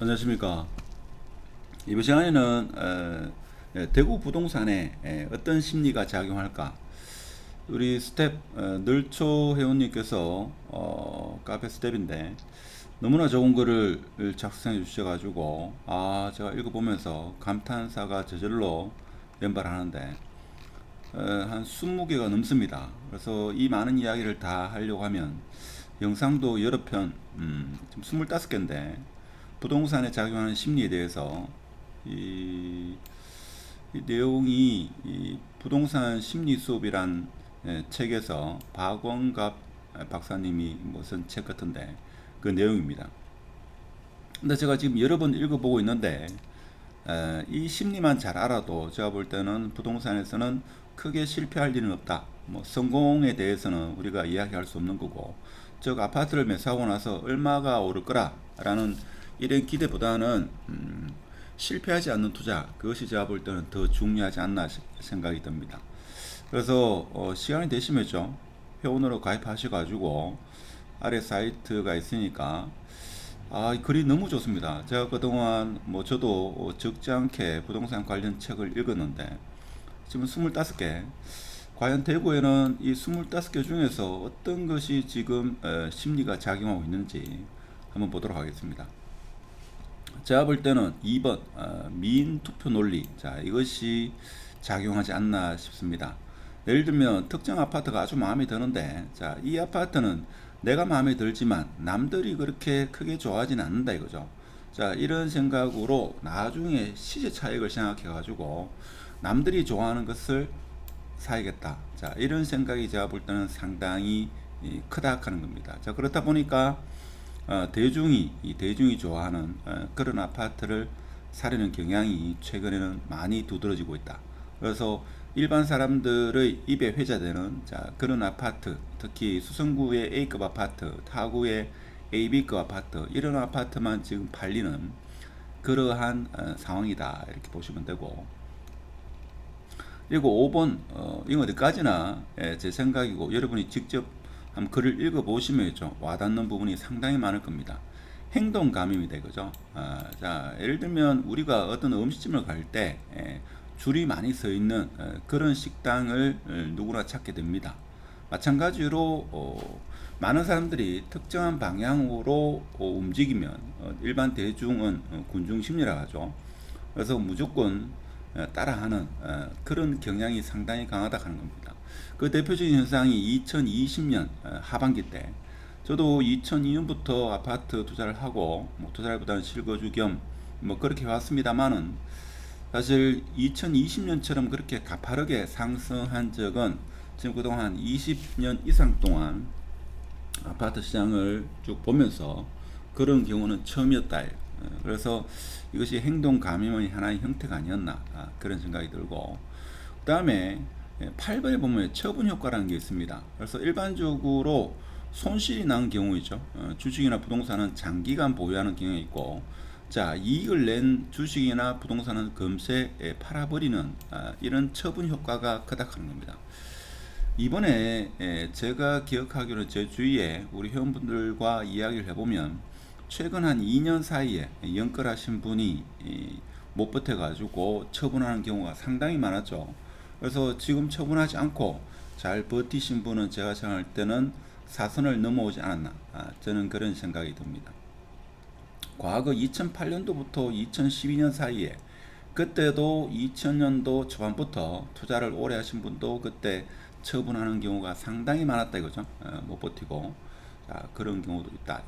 안녕하십니까. 이번 시간에는 대구 부동산에 어떤 심리가 작용할까? 우리 스텝 늘초 회원님께서 카페 스텝인데 너무나 좋은 글을 작성해 주셔가지고 제가 읽어보면서 감탄사가 저절로 연발하는데 한 20개가 넘습니다. 그래서 이 많은 이야기를 다 하려고 하면 영상도 여러 편, 지금 25개인데 부동산에 작용하는 심리에 대해서 이, 이 내용이 이 부동산 심리 수업이란 책에서 박원갑 박사님이 무슨 책 같은데 그 내용입니다. 근데 제가 지금 여러 번 읽어보고 있는데 이 심리만 잘 알아도 제가 볼 때는 부동산에서는 크게 실패할 일은 없다. 뭐 성공에 대해서는 우리가 이야기할 수 없는 거고, 즉 아파트를 매수하고 나서 얼마가 오를 거라라는 이런 기대보다는 실패하지 않는 투자, 그것이 제가 볼 때는 더 중요하지 않나 생각이 듭니다. 그래서 시간이 되시면죠, 회원으로 가입하셔가지고 아래 사이트가 있으니까 이 글이 너무 좋습니다. 제가 그동안 뭐 저도 적지 않게 부동산 관련 책을 읽었는데 지금 25개. 과연 대구에는 이 25개 중에서 어떤 것이 지금 심리가 작용하고 있는지 한번 보도록 하겠습니다. 제가 볼 때는 2번 미인 투표 논리, 자 이것이 작용하지 않나 싶습니다. 예를 들면 특정 아파트가 아주 마음에 드는데, 자 이 아파트는 내가 마음에 들지만 남들이 그렇게 크게 좋아하지는 않는다 이거죠. 자 이런 생각으로 나중에 시세 차익을 생각해 가지고 남들이 좋아하는 것을 사야겠다, 자 이런 생각이 제가 볼 때는 상당히 크다 하는 겁니다. 자 그렇다 보니까 대중이 좋아하는 그런 아파트를 사려는 경향이 최근에는 많이 두드러지고 있다. 그래서 일반 사람들의 입에 회자되는 그런 아파트, 특히 수성구의 A급 아파트, 타구의 AB급 아파트, 이런 아파트만 지금 팔리는 그러한 상황이다 이렇게 보시면 되고, 그리고 5번 이거 어디까지나 제 생각이고 여러분이 직접 한번 글을 읽어보시면 와닿는 부분이 상당히 많을 겁니다. 행동 감염이다 이거죠. 자 예를 들면 우리가 어떤 음식점을 갈 때 줄이 많이 서 있는 그런 식당을 누구나 찾게 됩니다. 마찬가지로 많은 사람들이 특정한 방향으로 움직이면 일반 대중은 군중 심리라 하죠. 그래서 무조건 따라하는 그런 경향이 상당히 강하다 하는 겁니다. 그 대표적인 현상이 2020년 하반기 때, 저도 2002년부터 아파트 투자를 하고 투자보다는 실거주 겸 뭐 그렇게 해왔습니다만은, 사실 2020년처럼 그렇게 가파르게 상승한 적은 지금 그동안 20년 이상 동안 아파트 시장을 쭉 보면서 그런 경우는 처음이었다. 그래서 이것이 행동 감염의 하나의 형태가 아니었나 그런 생각이 들고, 그 다음에 8번에 보면 처분 효과라는 게 있습니다. 그래서 일반적으로 손실이 난 경우이죠. 주식이나 부동산은 장기간 보유하는 경향이 있고, 자 이익을 낸 주식이나 부동산은 금세 팔아버리는 이런 처분 효과가 크다 하는 겁니다. 이번에 제가 기억하기로 제 주위에 우리 회원분들과 이야기를 해보면 최근 한 2년 사이에 연끌하신 분이 못 버텨가지고 처분하는 경우가 상당히 많았죠. 그래서 지금 처분하지 않고 잘 버티신 분은 제가 생각할 때는 사선을 넘어오지 않았나, 저는 그런 생각이 듭니다. 과거 2008년도부터 2012년 사이에, 그때도 2000년도 초반부터 투자를 오래 하신 분도 그때 처분하는 경우가 상당히 많았다 이거죠. 못 버티고 그런 경우도 있다.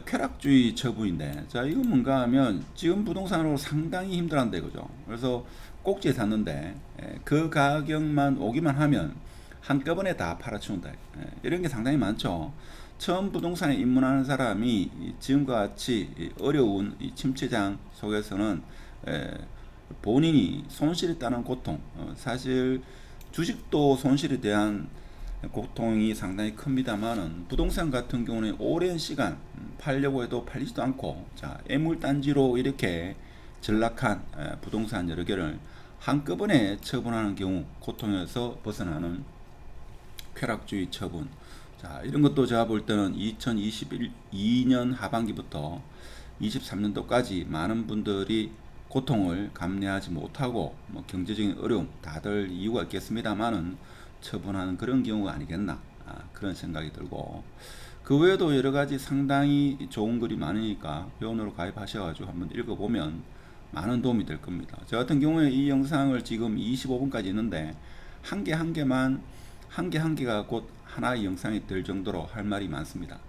쾌락주의 처분인데, 자 이건 뭔가 하면 지금 부동산으로 상당히 힘들한데 그죠. 그래서 꼭지에 샀는데 그 가격만 오기만 하면 한꺼번에 다 팔아치운다. 이런 게 상당히 많죠. 처음 부동산에 입문하는 사람이 지금과 같이 어려운 이 침체장 속에서는 본인이 손실이 따는 고통, 사실 주식도 손실에 대한 고통이 상당히 큽니다만은 부동산 같은 경우는 오랜 시간 팔려고 해도 팔리지도 않고, 자 애물단지로 이렇게 전락한 부동산 여러 개를 한꺼번에 처분하는 경우 고통에서 벗어나는 쾌락주의 처분, 자 이런 것도 제가 볼 때는 2022년 하반기부터 23년도까지 많은 분들이 고통을 감내하지 못하고 뭐 경제적인 어려움 다들 이유가 있겠습니다만은 처분하는 그런 경우가 아니겠나, 그런 생각이 들고, 그 외에도 여러 가지 상당히 좋은 글이 많으니까 회원으로 가입하셔가지고 한번 읽어보면 많은 도움이 될 겁니다. 저 같은 경우에 이 영상을 지금 25분까지 있는데 한 개가 곧 하나의 영상이 될 정도로 할 말이 많습니다.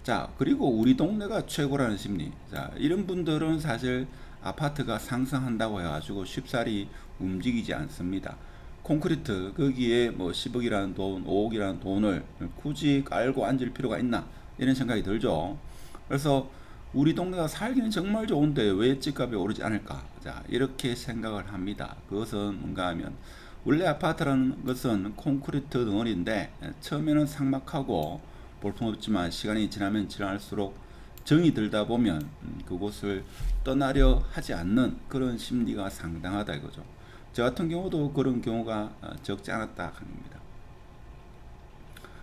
자, 그리고 우리 동네가 최고라는 심리. 자, 이런 분들은 사실 아파트가 상승한다고 해가지고 쉽사리 움직이지 않습니다. 콘크리트, 거기에 뭐 10억이라는 돈, 5억이라는 돈을 굳이 깔고 앉을 필요가 있나? 이런 생각이 들죠. 그래서 우리 동네가 살기는 정말 좋은데 왜 집값이 오르지 않을까? 자, 이렇게 생각을 합니다. 그것은 뭔가 하면, 원래 아파트라는 것은 콘크리트 덩어리인데 처음에는 삭막하고 볼품없지만 시간이 지나면 지날수록 정이 들다 보면 그곳을 떠나려 하지 않는 그런 심리가 상당하다 이거죠. 저 같은 경우도 그런 경우가 적지 않았다 하는 겁니다.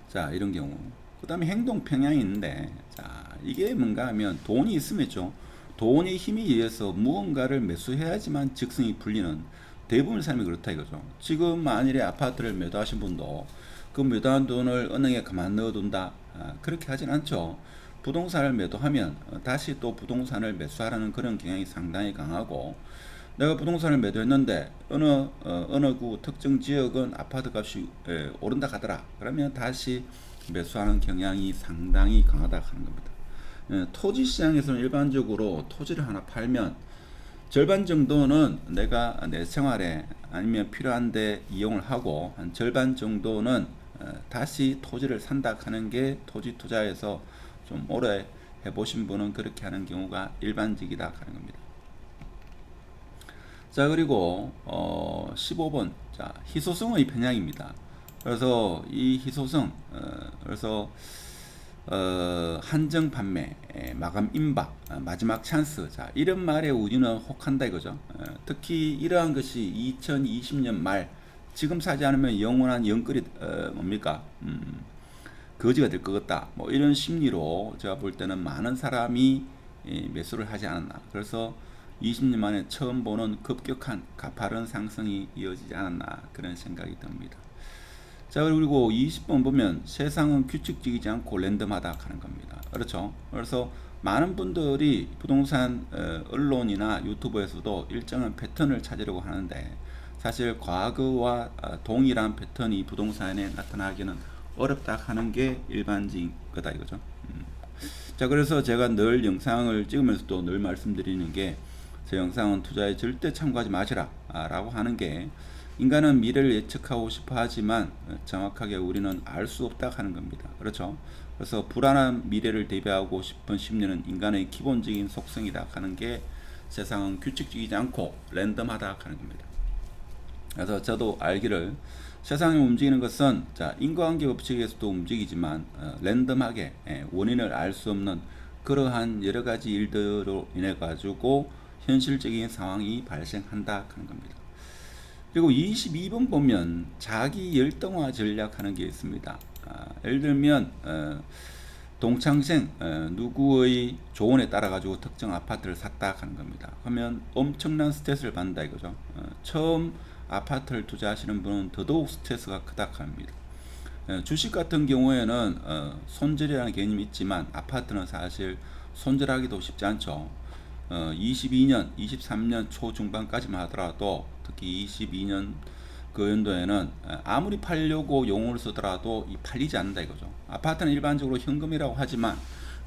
자, 이런 경우. 그 다음에 행동 평양이 있는데, 자, 이게 뭔가 하면 돈이 있으면죠. 돈의 힘에 의해서 무언가를 매수해야지만 직성이 풀리는 대부분의 삶이 그렇다 이거죠. 지금 만일에 아파트를 매도하신 분도 그 매도한 돈을 은행에 가만 넣어둔다, 그렇게 하진 않죠. 부동산을 매도하면 다시 또 부동산을 매수하라는 그런 경향이 상당히 강하고, 내가 부동산을 매도했는데 어느 구 특정 지역은 아파트 값이 오른다 하더라, 그러면 다시 매수하는 경향이 상당히 강하다 하는 겁니다. 토지 시장에서는 일반적으로 토지를 하나 팔면 절반 정도는 내가 내 생활에 아니면 필요한데 이용을 하고, 한 절반 정도는 다시 토지를 산다 하는 게 토지 투자에서 좀 오래 해보신 분은 그렇게 하는 경우가 일반적이다 하는 겁니다. 자, 그리고 15번, 자, 희소성의 편향입니다. 그래서 이 희소성, 그래서 한정 판매, 마감 임박, 마지막 찬스, 자, 이런 말에 우리는 혹한다 이거죠. 특히 이러한 것이 2020년 말, 지금 사지 않으면 영원한 영끌이 뭡니까? 거지가 될 것 같다. 뭐 이런 심리로 제가 볼 때는 많은 사람이 매수를 하지 않았나. 그래서 20년 만에 처음 보는 급격한 가파른 상승이 이어지지 않았나, 그런 생각이 듭니다. 자, 그리고 20번 보면 세상은 규칙적이지 않고 랜덤하다 하는 겁니다. 그렇죠. 그래서 많은 분들이 부동산 언론이나 유튜브에서도 일정한 패턴을 찾으려고 하는데, 사실 과거와 동일한 패턴이 부동산에 나타나기는 어렵다 하는 게 일반적인 거다 이거죠. 자, 그래서 제가 늘 영상을 찍으면서도 늘 말씀드리는 게, 제 영상은 투자에 절대 참고하지 마시라 라고 하는 게, 인간은 미래를 예측하고 싶어 하지만 정확하게 우리는 알 수 없다 하는 겁니다. 그렇죠. 그래서 불안한 미래를 대비하고 싶은 심리는 인간의 기본적인 속성이다 하는 게, 세상은 규칙적이지 않고 랜덤하다 하는 겁니다. 그래서 저도 알기를, 세상이 움직이는 것은, 자, 인과관계 법칙에서도 움직이지만 랜덤하게 원인을 알 수 없는 그러한 여러 가지 일들로 인해 가지고 현실적인 상황이 발생한다 하는 겁니다. 그리고 22번 보면 자기 열등화 전략하는 게 있습니다. 예를 들면 동창생 누구의 조언에 따라 가지고 특정 아파트를 샀다 하는 겁니다. 그러면 엄청난 스트레스를 받는다 이거죠. 처음 아파트를 투자하시는 분은 더더욱 스트레스가 크다 합니다. 주식 같은 경우에는 손절이라는 개념이 있지만 아파트는 사실 손절하기도 쉽지 않죠. 22년, 23년 초중반까지만 하더라도, 특히 22년 그 연도에는 아무리 팔려고 용어를 쓰더라도 팔리지 않는다 이거죠. 아파트는 일반적으로 현금이라고 하지만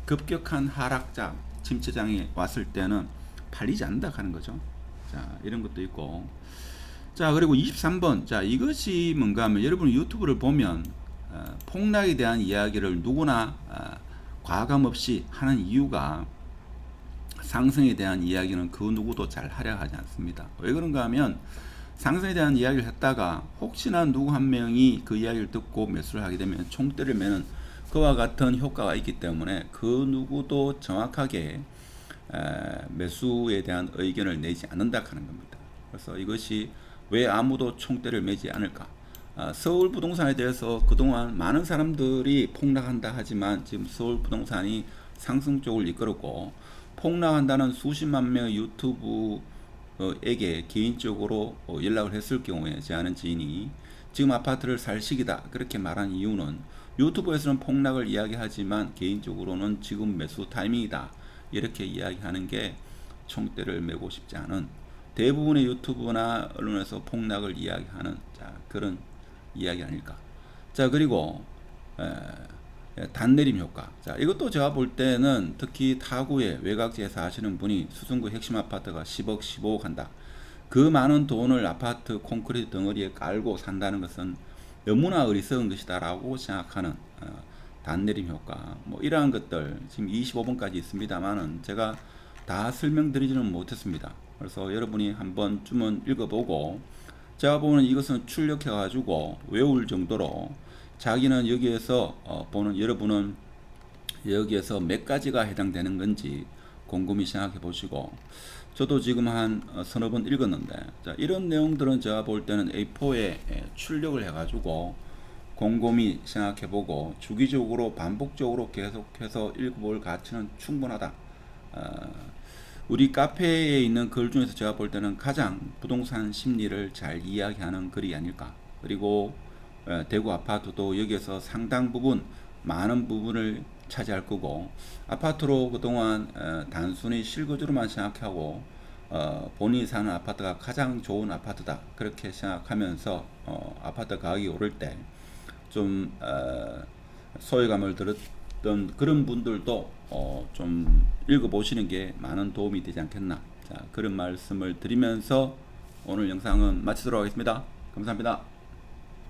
급격한 하락장, 침체장이 왔을 때는 팔리지 않는다 하는 거죠. 자, 이런 것도 있고. 자, 그리고 23번, 자, 이것이 뭔가 하면, 여러분 유튜브를 보면 폭락에 대한 이야기를 누구나 과감 없이 하는 이유가, 상승에 대한 이야기는 그 누구도 잘 하려 하지 않습니다. 왜 그런가 하면, 상승에 대한 이야기를 했다가 혹시나 누구 한 명이 그 이야기를 듣고 매수를 하게 되면 총대를 매는 그와 같은 효과가 있기 때문에 그 누구도 정확하게 매수에 대한 의견을 내지 않는다 하는 겁니다. 그래서 이것이 왜 아무도 총대를 매지 않을까? 서울 부동산에 대해서 그동안 많은 사람들이 폭락한다 하지만 지금 서울 부동산이 상승 쪽을 이끌었고, 폭락한다는 수십만 명의 유튜브에게 개인적으로 연락을 했을 경우에 제 아는 지인이 지금 아파트를 살 시기다 그렇게 말한 이유는 유튜브에서는 폭락을 이야기하지만 개인적으로는 지금 매수 타이밍이다 이렇게 이야기하는 게 총대를 메고 싶지 않은 대부분의 유튜브나 언론에서 폭락을 이야기하는 그런 이야기 아닐까. 자, 그리고 단내림 효과. 자, 이것도 제가 볼 때는 특히 타구에 외곽지에 사시는 분이 수성구 핵심 아파트가 10억, 15억 한다. 그 많은 돈을 아파트 콘크리트 덩어리에 깔고 산다는 것은 너무나 어리석은 것이다라고 생각하는 단내림 효과. 뭐 이러한 것들 지금 25번까지 있습니다만은 제가 다 설명드리지는 못했습니다. 그래서 여러분이 한 번쯤은 읽어보고 제가 보는 이것은 출력해가지고 외울 정도로 자기는 여기에서 보는 여러분은 여기에서 몇 가지가 해당되는 건지 곰곰이 생각해 보시고 저도 지금 한 서너 번 읽었는데 자, 이런 내용들은 제가 볼 때는 A4에 출력을 해가지고 곰곰이 생각해 보고 주기적으로 반복적으로 계속해서 읽어볼 가치는 충분하다. 우리 카페에 있는 글 중에서 제가 볼 때는 가장 부동산 심리를 잘 이야기하는 글이 아닐까. 그리고 대구 아파트도 여기에서 상당 부분 많은 부분을 차지할 거고 아파트로 그동안 단순히 실거주로만 생각하고 본인이 사는 아파트가 가장 좋은 아파트다 그렇게 생각하면서 아파트 가격이 오를 때 좀 소외감을 들었던 그런 분들도 좀 읽어보시는 게 많은 도움이 되지 않겠나. 자, 그런 말씀을 드리면서 오늘 영상은 마치도록 하겠습니다. 감사합니다.